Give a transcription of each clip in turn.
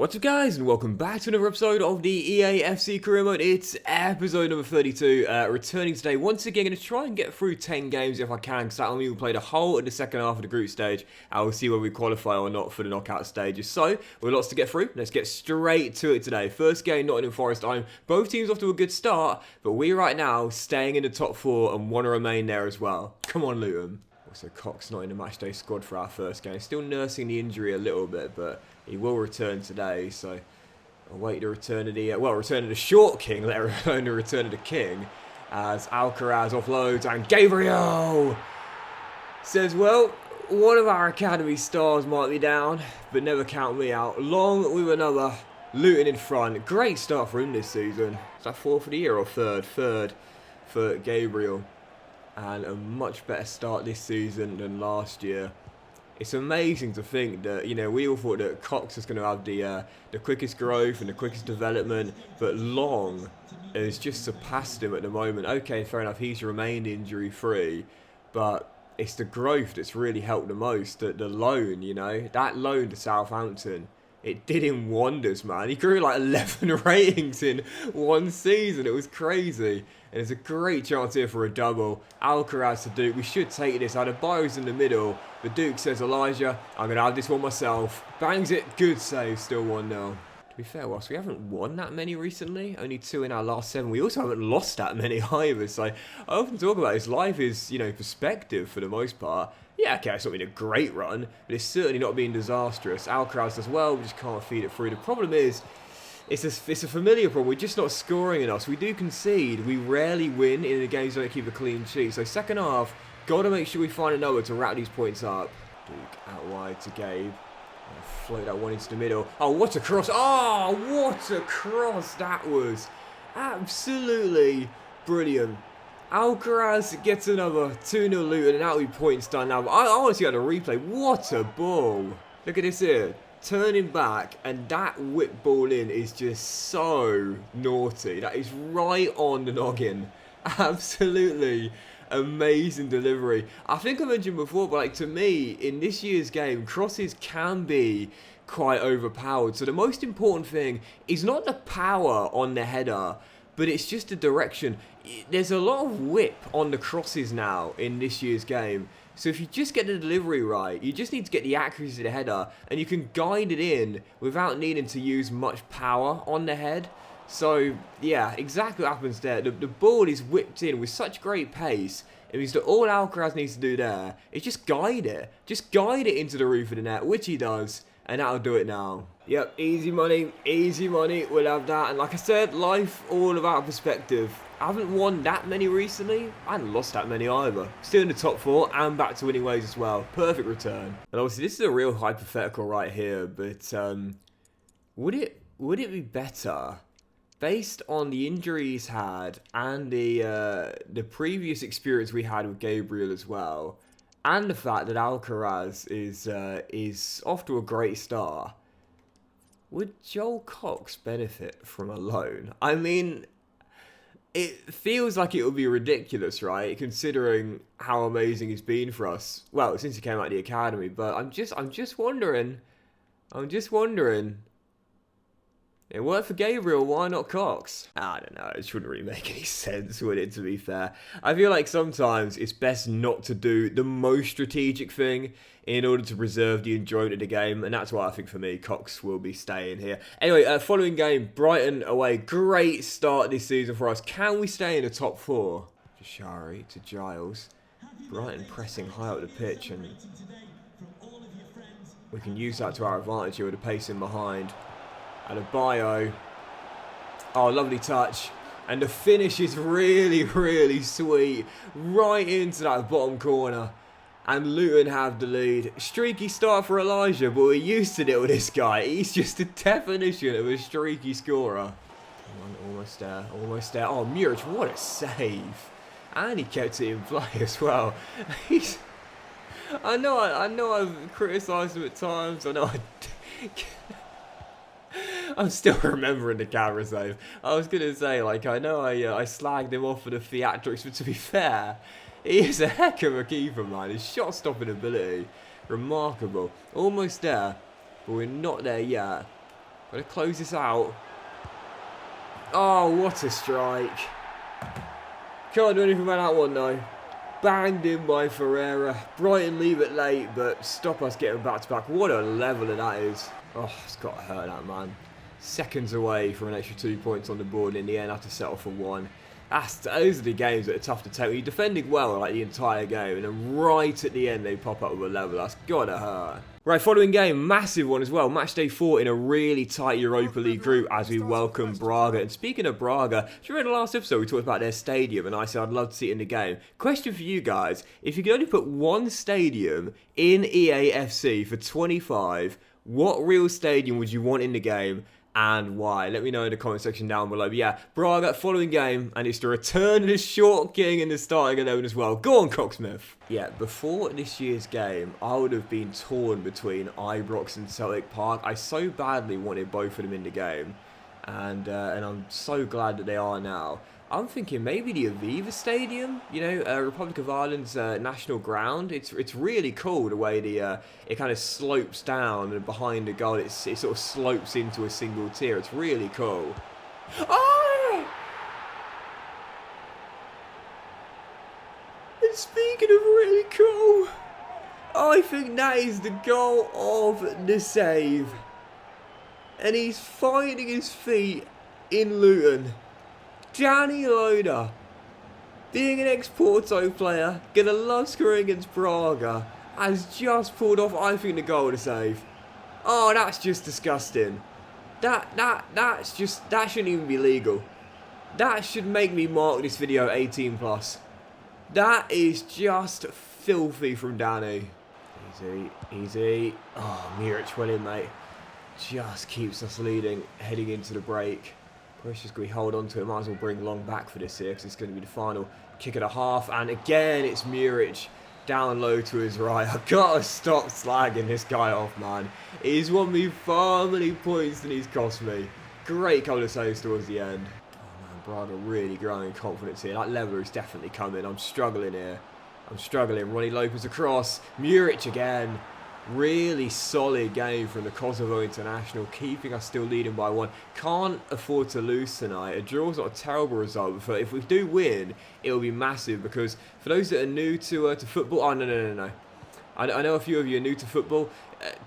What's up guys, and welcome back to another episode of the EA FC Career Mode. It's episode number 32, returning today. Once again, going to try and get through 10 games if I can, because that only will play the whole of the second half of the group stage. I will see whether we qualify or not for the knockout stages. So, we've lots to get through. Let's get straight to it today. First game, Nottingham Forest. Both teams off to a good start, but we right now staying in the top 4 and want to remain there as well. Come on, Luton. Also, Cox not in the matchday squad for our first game. Still nursing the injury a little bit, but he will return today. So, await the return of the return of the short king, let alone the return of the king. As Alcaraz offloads and Gabriel says, "Well, one of our academy stars might be down, but never count me out." Long with another. Luton in front. Great start for him this season. Is that 4th of the year or 3rd? 3rd for Gabriel. And a much better start this season than last year. It's amazing to think that, you know, we all thought that Cox was going to have the quickest growth and the quickest development, but Long has just surpassed him at the moment. Okay, fair enough, he's remained injury-free, but it's the growth that's really helped the most. The loan, you know, that loan to Southampton, it did him wonders, man. He grew like 11 ratings in one season. It was crazy. And it's a great chance here for a double. Alcaraz to Duke. We should take this. Adebayo's in the middle. But Duke says, "Elijah, I'm going to have this one myself." Bangs it. Good save. Still 1-0. To be fair, whilst we haven't won that many recently, only 2 in our last 7, we also haven't lost that many either. So I often talk about this. Life is, you know, perspective for the most part. Yeah, okay, it's not been a great run, but it's certainly not been disastrous. Alcaraz as well, we just can't feed it through. The problem is, it's a familiar problem. We're just not scoring enough. So we do concede. We rarely win in the games that don't keep a clean sheet. So second half, got to make sure we find another to wrap these points up. Duke out wide to Gabe. Float that one into the middle. Oh, what a cross. Oh, what a cross that was. Absolutely brilliant. Alcaraz gets another 2-0 Luton, and that'll be points done now. But I want to see how the replay. What a ball. Look at this here. Turning back, and that whip ball in is just so naughty. That is right on the noggin. Absolutely amazing delivery. I think I mentioned before, but like, to me, in this year's game, crosses can be quite overpowered. So the most important thing is not the power on the header, but it's just the direction. There's a lot of whip on the crosses now in this year's game. So if you just get the delivery right, you just need to get the accuracy of the header, and you can guide it in without needing to use much power on the head. So yeah, exactly what happens there. The ball is whipped in with such great pace. It means that all Alcaraz needs to do there is just guide it. Just guide it into the roof of the net, which he does. And that'll do it now. Yep, easy money, we'll have that. And like I said, life all about perspective. I haven't won that many recently. I haven't lost that many either. Still in the top 4 and back to winning ways as well. Perfect return. And obviously this is a real hypothetical right here, but would it be better, based on the injury he's had and the previous experience we had with Gabriel as well, and the fact that Alcaraz is off to a great start, would Joel Cox benefit from a loan? I mean, it feels like it would be ridiculous, right? Considering how amazing he's been for us. Well, since he came out of the academy, but I'm just wondering. It worked for Gabriel, why not Cox? I don't know, it shouldn't really make any sense, would it, to be fair? I feel like sometimes it's best not to do the most strategic thing in order to preserve the enjoyment of the game, and that's why I think for me, Cox will be staying here. Anyway, following game, Brighton away. Great start this season for us. Can we stay in the top 4? Jashari to Giles. Brighton pressing high up the pitch, and we can use that to our advantage here with the pace in behind. Adebayo. Oh, lovely touch. And the finish is really, really sweet. Right into that bottom corner. And Luton have the lead. Streaky start for Elijah, but we're used to it with this guy. He's just the definition of a streaky scorer. Come on, almost there. Oh, Muric, what a save. And he kept it in play as well. I know I've criticised him at times. I'm still remembering the camera save. I was going to say, like, I know I slagged him off for the theatrics, but to be fair, he is a heck of a keeper, man. His shot-stopping ability, remarkable. Almost there, but we're not there yet. Gotta close this out. Oh, what a strike. Can't do anything about that one though. Banged in by Ferreira. Brighton leave it late, but stop us getting back to back. What a leveler that is. Oh, it's got to hurt that, man. Seconds away from an extra 2 points on the board. In the end, I have to settle for one. Those are the games that are tough to take. You're defending well like the entire game, and then right at the end they pop up with a level. That's gotta hurt. Right, following game, massive one as well. Match day 4 in a really tight Europa League group as we welcome Braga. And speaking of Braga, during the last episode we talked about their stadium, and I said I'd love to see it in the game. Question for you guys: if you could only put one stadium in EA FC for 25, what real stadium would you want in the game? And why? Let me know in the comment section down below. But yeah, Braga, following game, and it's the return of the short king in the starting 11 as well. Go on, Cocksmith. Yeah, before this year's game, I would have been torn between Ibrox and Celtic Park. I so badly wanted both of them in the game, and I'm so glad that they are now. I'm thinking maybe the Aviva Stadium, you know, Republic of Ireland's national ground. It's really cool the way it kind of slopes down, and behind the goal it sort of slopes into a single tier. It's really cool. Oh! And speaking of really cool, I think that is the goal of the save. And he's finding his feet in Luton. Danny Loader, being an ex-Porto player, gonna love scoring against Braga, has just pulled off, I think, the goal to save. Oh, that's just disgusting. That shouldn't even be legal. That should make me mark this video 18+. That is just filthy from Danny. Easy, easy. Oh, Muric, well in, mate. Just keeps us leading, heading into the break. Precious, we hold on to it. Might as well bring Long back for this here, because it's going to be the final kick and a half. And again, it's Muric down low to his right. I've got to stop slagging this guy off, man. He's won me far many points than he's cost me. Great couple of saves towards the end. Oh man, Braga really growing confidence here. That leveler is definitely coming. I'm struggling here. I'm struggling. Ronnie Lopez across. Muric again. Really solid game from the Kosovo international, keeping us still leading by 1. Can't afford to lose tonight. A draw's not a terrible result, but if we do win, it'll be massive, because for those that are new to football, oh no. I know a few of you are new to football.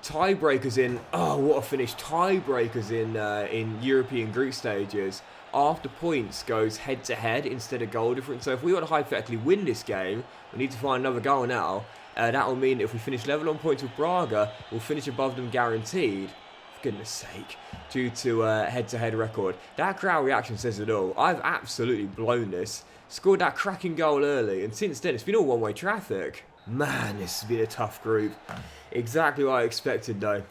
Tiebreakers in, oh what a finish! Tiebreakers in European group stages, after points goes head to head instead of goal difference. So if we want to hypothetically win this game, we need to find another goal now. That will mean if we finish level on points with Braga, we'll finish above them guaranteed. For goodness sake, due to head-to-head record. That crowd reaction says it all. I've absolutely blown this. Scored that cracking goal early, and since then it's been all one-way traffic. Man, this has been a tough group. Exactly what I expected though.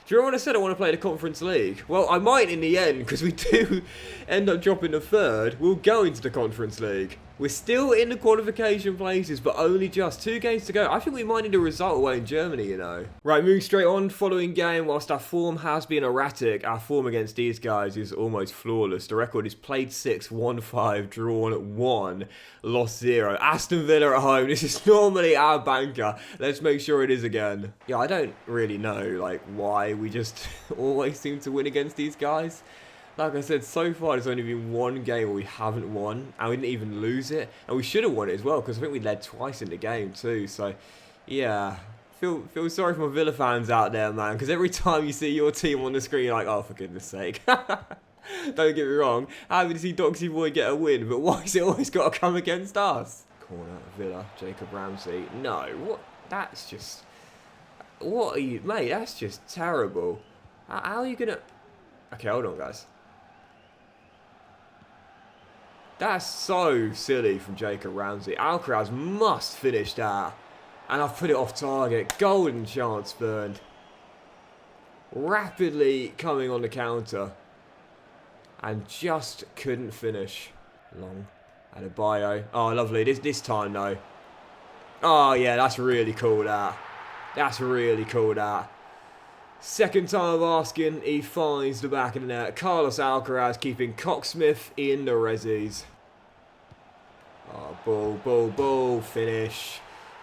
Do you remember when I said I want to play the Conference League? Well, I might in the end, because we do end up dropping the 3rd. We'll go into the Conference League. We're still in the qualification places, but only just 2 games to go. I think we might need a result away in Germany, you know. Right, moving straight on, following game. Whilst our form has been erratic, our form against these guys is almost flawless. The record is played 6, won 5, drawn 1, lost 0. Aston Villa at home. This is normally our banker. Let's make sure it is again. Yeah, I don't really know, like, why we just always seem to win against these guys. Like I said, so far there's only been one game where we haven't won, and we didn't even lose it, and we should have won it as well, because I think we led twice in the game too. So yeah, feel sorry for my Villa fans out there, man, because every time you see your team on the screen, you're like, oh, for goodness sake. Don't get me wrong, happy to see Doxy Boy get a win, but why has it always got to come against us? Corner, Villa, Jacob Ramsey. No, what? That's just, what are you, mate? That's just terrible. How are you gonna? Okay, hold on, guys. That's so silly from Jacob Ramsey. Alcaraz must finish that. And I've put it off target. Golden chance burned. Rapidly coming on the counter. And just couldn't finish. Long. Adebayo. Oh, lovely. This time, though. Oh, yeah, that's really cool, that. That's really cool, that. Second time of asking, he finds the back of the net. Carlos Alcaraz keeping Cocksmith in the resis. Oh, ball, finish.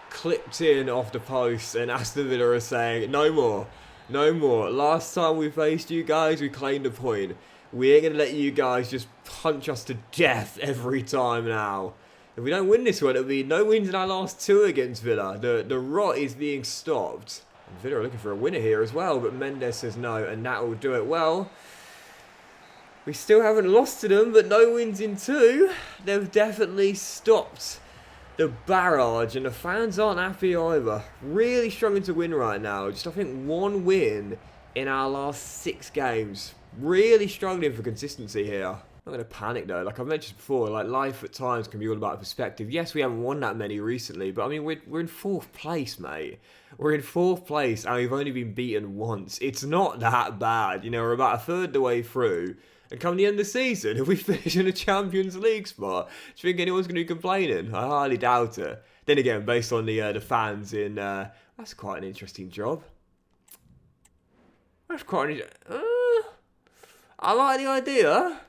Clipped in off the post, and Aston Villa are saying, no more. No more. Last time we faced you guys, we claimed a point. We ain't going to let you guys just punch us to death every time now. If we don't win this one, it'll be no wins in our last 2 against Villa. The rot is being stopped. And Villa are looking for a winner here as well, but Mendes says no, and that will do it well. We still haven't lost to them, but no wins in 2. They've definitely stopped the barrage, and the fans aren't happy either. Really struggling to win right now. Just, I think, 1 win in our last 6 games. Really struggling for consistency here. I'm not going to panic though. Like I've mentioned before, like life at times can be all about perspective. Yes, we haven't won that many recently, but I mean, we're in 4th place, mate. We're in 4th place, and we've only been beaten once. It's not that bad. You know, we're about a third of the way through. And come the end of the season, if we finish in a Champions League spot, do you think anyone's going to be complaining? I highly doubt it. Then again, based on the fans in... that's quite an interesting job. That's quite an... I like the idea.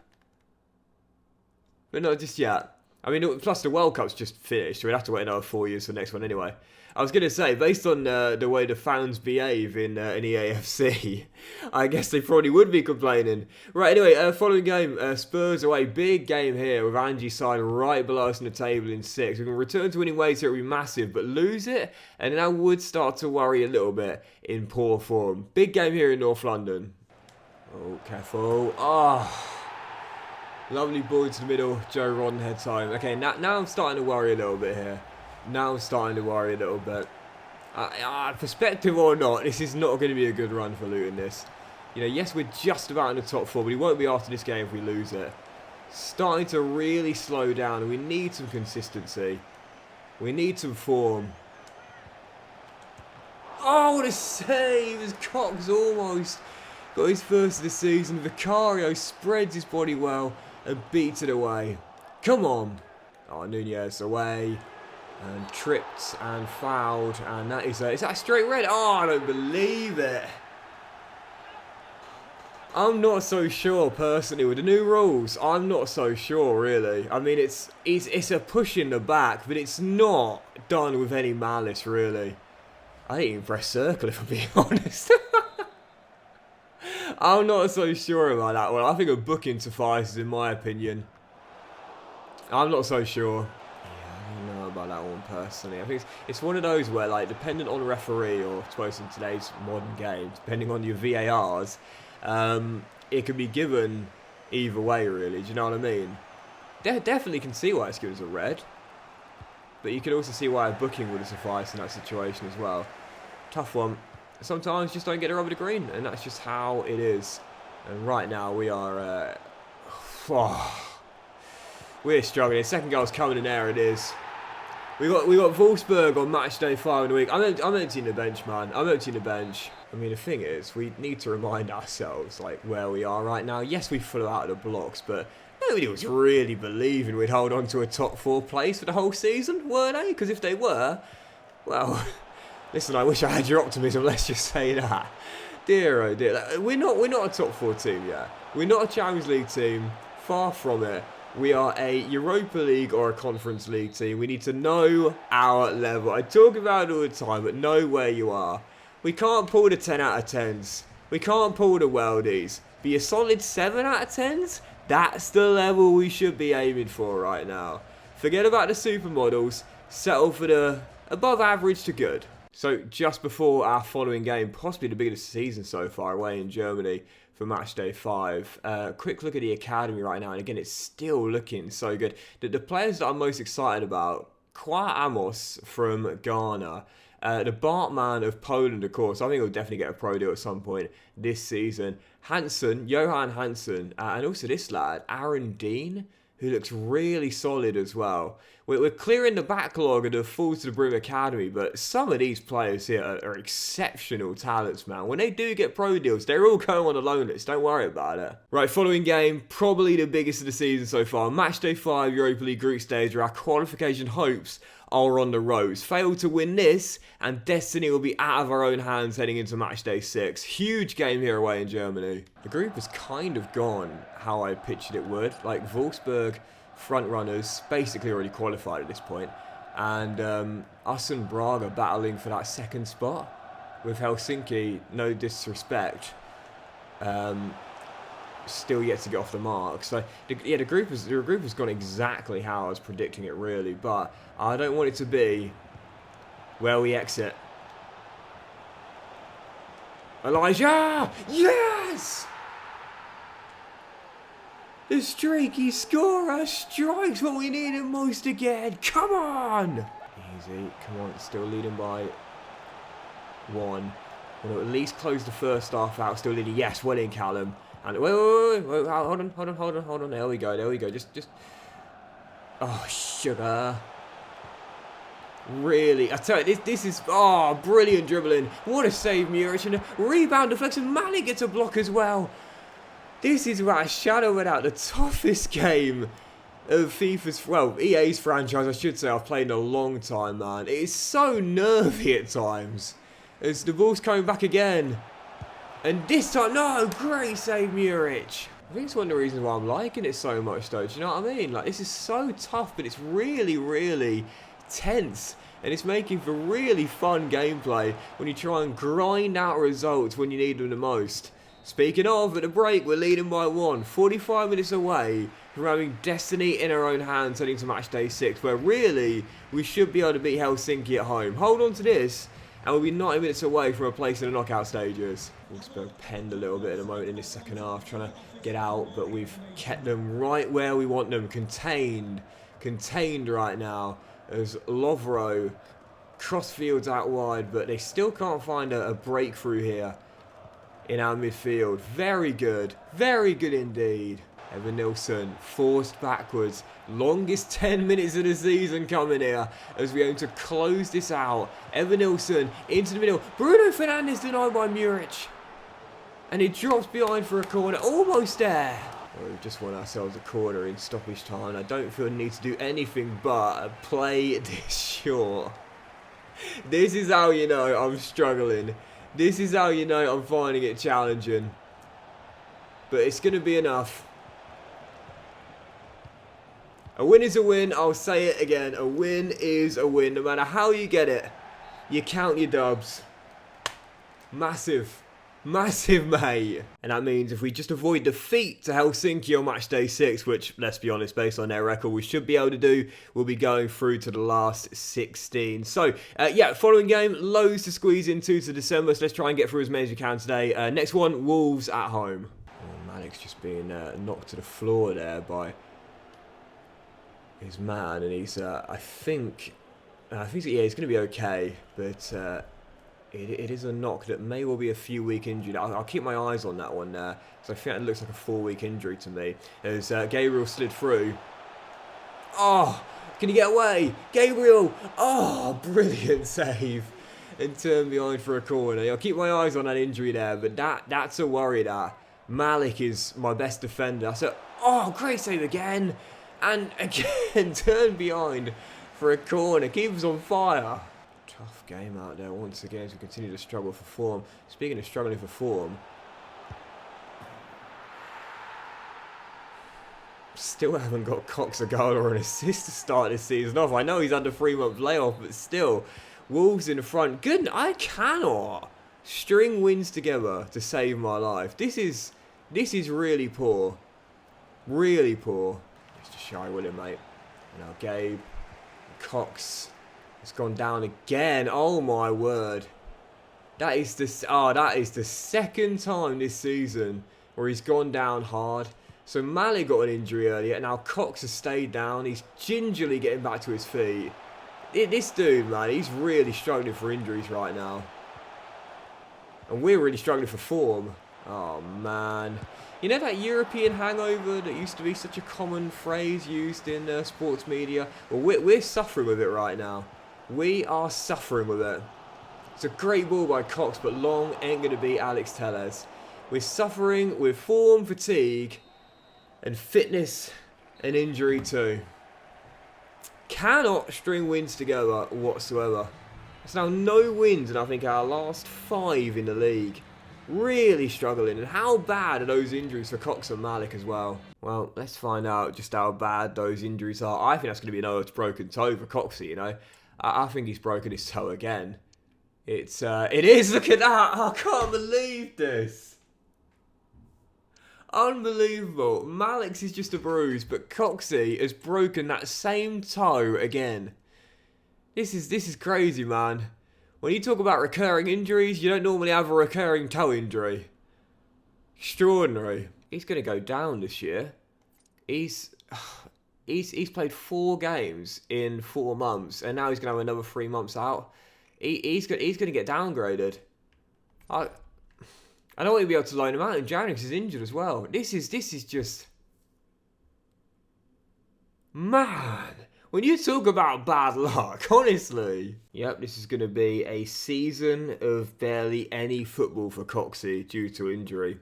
But not just yet. I mean, plus the World Cup's just finished, so we'd have to wait another 4 years for the next one anyway. I was going to say, based on the way the fans behave in EAFC, I guess they probably would be complaining. Right, anyway, following game, Spurs away. Big game here with Angie's side right below us in the table in 6. We can return to winning ways here, it would be massive, but lose it, and then I would start to worry a little bit in poor form. Big game here in North London. Oh, careful. Oh. Lovely ball into the middle. Joe Rodden heads home. Okay, now I'm starting to worry a little bit here. Now I'm starting to worry a little bit. Perspective or not, this is not going to be a good run for Luton, this. You know, yes, we're just about in the top 4, but we won't be after this game if we lose it. Starting to really slow down, and we need some consistency. We need some form. Oh, what a save! As Cox almost got his first of the season. Vicario spreads his body well and beats it away. Come on. Oh, Nunez away. And tripped and fouled. And that is that a straight red? Oh, I don't believe it. I'm not so sure, personally, with the new rules. I'm not so sure, really. I mean, it's a push in the back, but it's not done with any malice, really. I didn't even press circle, if I'm being honest. I'm not so sure about that one. I think a booking suffices, in my opinion. I'm not so sure. I don't know about that one personally. I think it's one of those where, like, dependent on referee, or I suppose in today's modern game, depending on your VARs, it can be given either way, really. Do you know what I mean? Definitely can see why it's given as a red, but you can also see why a booking would have sufficed in that situation as well. Tough one. Sometimes just don't get a rub of the green, and that's just how it is. And right now we are, we're struggling. Second goal's coming in there. It is. We got Wolfsburg on match day 5 in the week. I'm emptying the bench, man. I'm emptying the bench. I mean, the thing is, we need to remind ourselves, like, where we are right now. Yes, we flew out of the blocks, but nobody was really believing we'd hold on to a top 4 place for the whole season, were they? Because if they were, well, listen, I wish I had your optimism. Let's just say that. Dear, oh dear. We're not a top 4 team yet. We're not a Champions League team. Far from it. We are a Europa League or a Conference League team. We need to know our level. I talk about it all the time, but know where you are. We can't pull the 10 out of 10s. We can't pull the worldies. Be a solid 7 out of 10s? That's the level we should be aiming for right now. Forget about the supermodels. Settle for the above average to good. So just before our following game, possibly the biggest season so far, away in Germany for match day 5. Quick look at the academy right now, and again, it's still looking so good. The players that I'm most excited about, Kwa Amos from Ghana, the Bartman of Poland, of course. I think he'll definitely get a pro deal at some point this season. Hansen, Johan Hansen, and also this lad, Aaron Dean, who looks really solid as well. We're clearing the backlog of the Falls to the Brim Academy, but some of these players here are exceptional talents, man. When they do get pro deals, they're all going on a loan list. Don't worry about it. Right, following game, probably the biggest of the season so far. Match day 5, Europa League group stage, where our qualification hopes are on the ropes. Fail to win this, and destiny will be out of our own hands heading into match day 6. Huge game here away in Germany. The group has kind of gone how I pictured it would. Like Wolfsburg, front runners, basically already qualified at this point, and us and Braga battling for that second spot. with Helsinki, no disrespect, still yet to get off the mark. So yeah, the group has gone exactly how I was predicting it, really. But I don't want it to be where we exit. Elijah! Yes! The streaky scorer strikes when we need him most again. Come on! Easy. Come on. Still leading by 1. We'll at least close the first half out. Still leading. Yes, well in, Callum. And wait, hold on. There we go. Just. Oh, sugar. Really, I tell you, this is brilliant dribbling. What a save, Muric, and a rebound deflection. Malik gets a block as well. This is without a shadow without the toughest game of FIFA's, well, EA's franchise, I should say. I've played in a long time, man. It is so nervy at times. As the ball's coming back again. And this time, no, great save, Muric. I think it's one of the reasons why I'm liking it so much, though. Do you know what I mean? Like, this is so tough, but it's really, really tense. And it's making for really fun gameplay when you try and grind out results when you need them the most. Speaking of, at the break, we're leading by 1. 45 minutes away from having destiny in our own hands heading to match day 6, where really we should be able to beat Helsinki at home. Hold on to this, and we'll be 90 minutes away from a place in the knockout stages. Wolfsburg penned a little bit at the moment in this second half, trying to get out, but we've kept them right where we want them, contained right now, as Lovro crossfields out wide, but they still can't find a breakthrough here in our midfield. Very good indeed. Evan Nilsson forced backwards. Longest 10 minutes of the season coming here as we aim to close this out. Evan Nilsson into the middle. Bruno Fernandes denied by Muric. And he drops behind for a corner. Almost there. Well, we've just won ourselves a corner in stoppage time. I don't feel the need to do anything but play this short. This is how you know I'm struggling. This is how you know I'm finding it challenging. But it's going to be enough. A win is a win. I'll say it again. A win is a win. No matter how you get it, you count your dubs. Massive, mate. And that means if we just avoid defeat to Helsinki on match day 6, which, let's be honest, based on their record, we should be able to do, we'll be going through to the last 16. So, yeah, following game, loads to squeeze into to December, so let's try and get through as many as we can today. Next one, Wolves at home. Oh, Malik's just being knocked to the floor there by his man, and he's, I think yeah, he's going to be okay, but it is a knock that may well be a few week injury. I'll keep my eyes on that one there, because I think it looks like a 4-week injury to me. As Gabriel slid through. Oh, can he get away? Gabriel! Oh, brilliant save. And turn behind for a corner. I'll keep my eyes on that injury there, but that's a worry that. Malik is my best defender. So, oh, great save again. And again, turn behind for a corner. Keeps on fire. Tough game out there once again as we continue to struggle for form. Speaking of struggling for form, still haven't got Cox a goal or an assist to start this season off. I know he's under 3-month layoff, but still, Wolves in the front. Good, I cannot string wins together to save my life. This is really poor. Really poor. Just a shy William, mate. Now Gabe, Cox. It's gone down again. Oh my word. That is the second time this season where he's gone down hard. So Malik got an injury earlier, and now Cox has stayed down. He's gingerly getting back to his feet. This dude, man, he's really struggling for injuries right now. And we're really struggling for form. Oh man. You know that European hangover that used to be such a common phrase used in sports media? Well, we're suffering with it right now. We are suffering with it. It's a great ball by Cox, but long ain't going to beat Alex Telles. We're suffering with form fatigue and fitness and injury too. Cannot string wins together whatsoever. It's now no wins in I think our last 5 in the league. Really struggling. And how bad are those injuries for Cox and Malik as well? Well, let's find out just how bad those injuries are. I think that's going to be another broken toe for Coxie, you know. I think he's broken his toe again. It is. Look at that. I can't believe this. Unbelievable. Malik's is just a bruise, but Coxey has broken that same toe again. This is crazy, man. When you talk about recurring injuries, you don't normally have a recurring toe injury. Extraordinary. He's going to go down this year. He's played 4 games in 4 months, and now he's going to have another 3 months out. He's going to get downgraded. I don't want to be able to loan him out in January because he's injured as well. This is just... Man, when you talk about bad luck, honestly. Yep, this is going to be a season of barely any football for Coxey due to injury.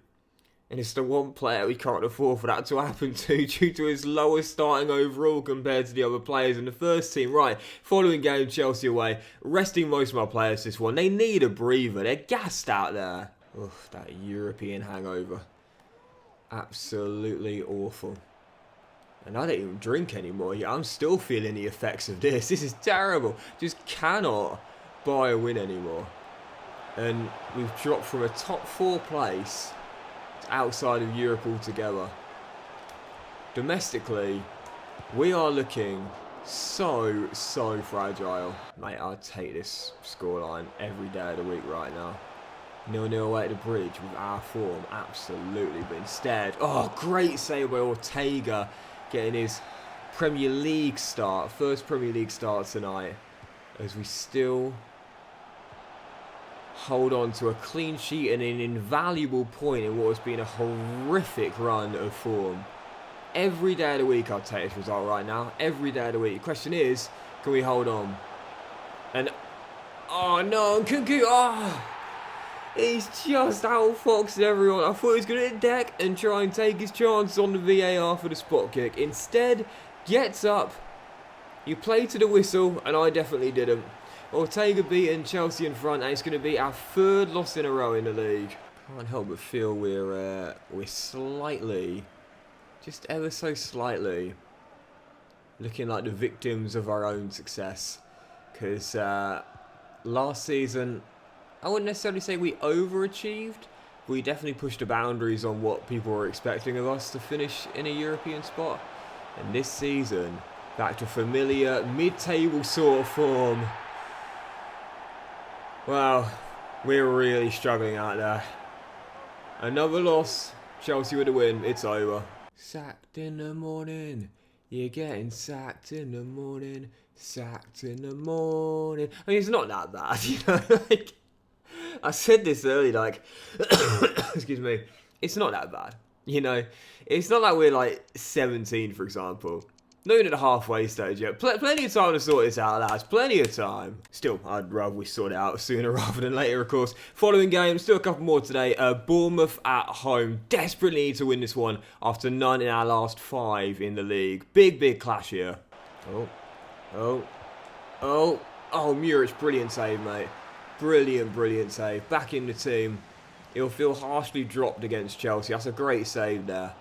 And it's the one player we can't afford for that to happen to due to his lowest starting overall compared to the other players in the first team. Right, following game, Chelsea away. Resting most of my players this one. They need a breather. They're gassed out there. Oof, that European hangover. Absolutely awful. And I don't even drink anymore. Yeah, I'm still feeling the effects of this. This is terrible. Just cannot buy a win anymore. And we've dropped from a top 4 place outside of Europe altogether. Domestically, we are looking so fragile. Mate, I'd take this scoreline every day of the week right now. 0-0 away at the bridge with our form, absolutely. But instead, oh, great save by Ortega, getting his Premier League start, first Premier League start tonight, as we still hold on to a clean sheet and an invaluable point in what has been a horrific run of form. Every day of the week I'll take this result right now. Every day of the week. The question is, can we hold on? And, oh no, Kunku, oh, he's just outfoxed everyone. I thought he was going to hit deck and try and take his chances on the VAR for the spot kick. Instead, gets up, you play to the whistle, and I definitely didn't. Ortega beating Chelsea in front, and it's going to be our 3rd loss in a row in the league. Can't help but feel we're slightly, just ever so slightly, looking like the victims of our own success. Because last season, I wouldn't necessarily say we overachieved, but we definitely pushed the boundaries on what people were expecting of us to finish in a European spot. And this season, back to familiar mid-table sort of form. Well, we're really struggling out there. Another loss. Chelsea with a win. It's over. Sacked in the morning. You're getting sacked in the morning. Sacked in the morning. I mean, it's not that bad, you know. Like, I said this earlier, like, excuse me. It's not that bad, you know. It's not like we're like 17, for example. Not even at the halfway stage yet. Plenty of time to sort this out, lads. Plenty of time. Still, I'd rather we sort it out sooner rather than later, of course. Following game, still a couple more today. Bournemouth at home. Desperately need to win this one after none in our last 5 in the league. Big clash here. Oh, Muric, brilliant save, mate. Brilliant save. Back in the team. He'll feel harshly dropped against Chelsea. That's a great save there.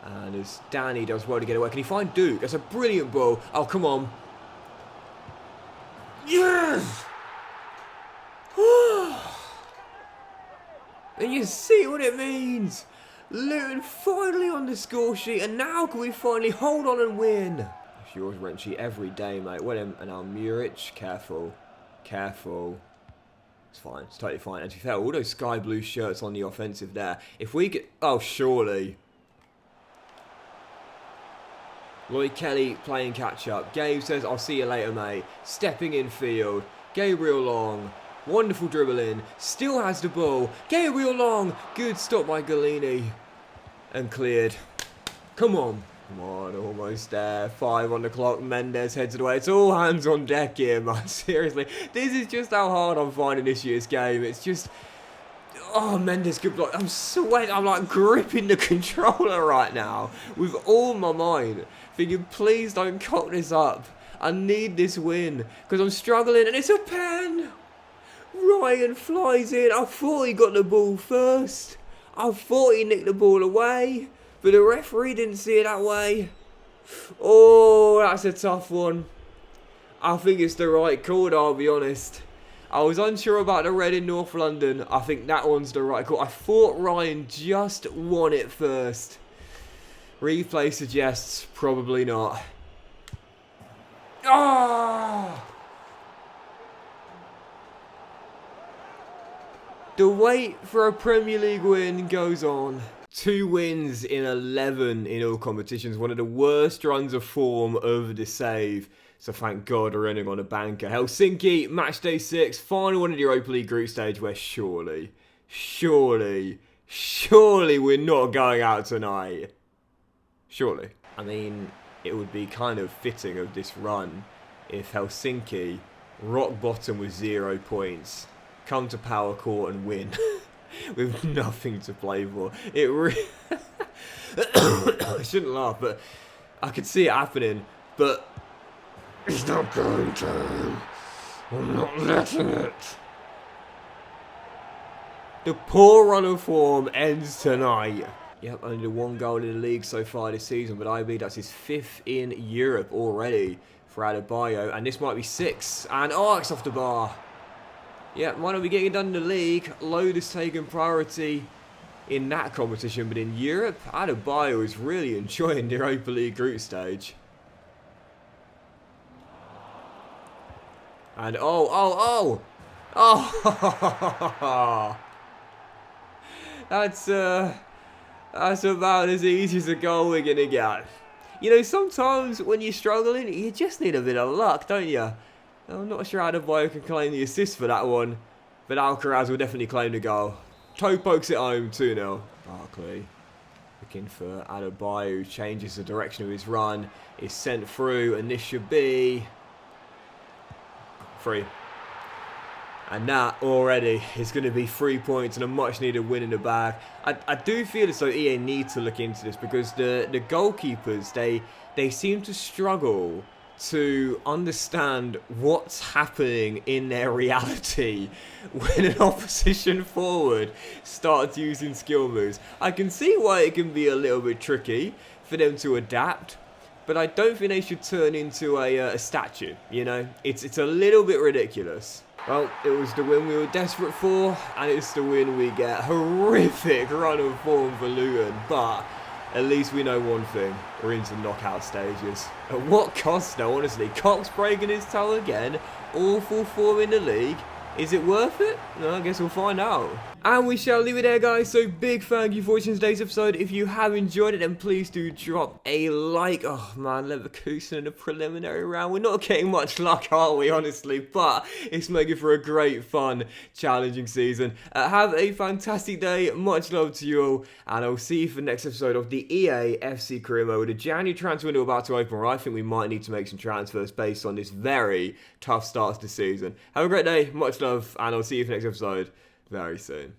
And as Danny does well to get away. Can he find Duke? That's a brilliant ball. Oh, come on. Yes! And you see what it means. Luton finally on the score sheet. And now can we finally hold on and win? It's yours, Wrenchy, every day, mate. Well, and now Muric. Careful. It's fine. It's totally fine. And to be fair, all those sky blue shirts on the offensive there. If we get... Oh, surely. Lloyd Kelly playing catch-up. Gabe says, I'll see you later, mate. Stepping in field. Gabriel Long. Wonderful dribbling. Still has the ball. Gabriel Long. Good stop by Galini. And cleared. Come on. Almost there. 5 on the clock. Mendes heads it away. It's all hands on deck here, man. Seriously. This is just how hard I'm finding this year's game. It's just... Oh, Mendes, good block. I'm sweating. I'm like gripping the controller right now with all my mind. Thinking, please don't cock this up. I need this win because I'm struggling and it's a pen. Ryan flies in. I thought he got the ball first. I thought he nicked the ball away, but the referee didn't see it that way. Oh, that's a tough one. I think it's the right call, I'll be honest. I was unsure about the red in North London. I think that one's the right call. I thought Ryan just won it first. Replay suggests probably not. Ah! The wait for a Premier League win goes on. 2 wins in 11 in all competitions. One of the worst runs of form of the save. So thank God we're running on a banker. Helsinki, match day 6, final one of the Europa League group stage where surely we're not going out tonight. Surely. I mean, it would be kind of fitting of this run if Helsinki, rock bottom with 0 points, come to Power Court and win with nothing to play for. It really... I shouldn't laugh, but I could see it happening, but it's not going to. I'm not letting it. The poor run of form ends tonight. Yep, only 1 goal in the league so far this season, but I believe that's his 5th in Europe already for Adebayo, and this might be 6. And it's off the bar. Yeah, might not be getting it done in the league. Load has taken priority in that competition, but in Europe, Adebayo is really enjoying the Europa League group stage. And oh! That's about as easy as a goal we're gonna get. You know, sometimes when you're struggling, you just need a bit of luck, don't you? I'm not sure Adebayo can claim the assist for that one, but Alcaraz will definitely claim the goal. Toe pokes it home, 2-0. Barkley looking for Adebayo, who changes the direction of his run, is sent through, and this should be free. And that already is going to be 3 points and a much needed win in the bag. I do feel as though EA need to look into this because the goalkeepers, they seem to struggle to understand what's happening in their reality when an opposition forward starts using skill moves. I can see why it can be a little bit tricky for them to adapt, but I don't think they should turn into a statue, you know? It's a little bit ridiculous. Well, it was the win we were desperate for, and it's the win we get. Horrific run of form for Luton, but at least we know one thing. We're into knockout stages. At what cost though, honestly? Cox breaking his toe again. Awful form in the league. Is it worth it? No, I guess we'll find out. And we shall leave it there, guys. So big thank you for watching today's episode. If you have enjoyed it, then please do drop a like. Oh man, Leverkusen in the preliminary round. We're not getting much luck, are we, honestly? But it's making for a great, fun, challenging season. Have a fantastic day. Much love to you all. And I'll see you for the next episode of the EA FC Career Mode. The January transfer window about to open, where I think we might need to make some transfers based on this very tough start to the season. Have a great day. Much love. And I'll see you for the next episode very soon.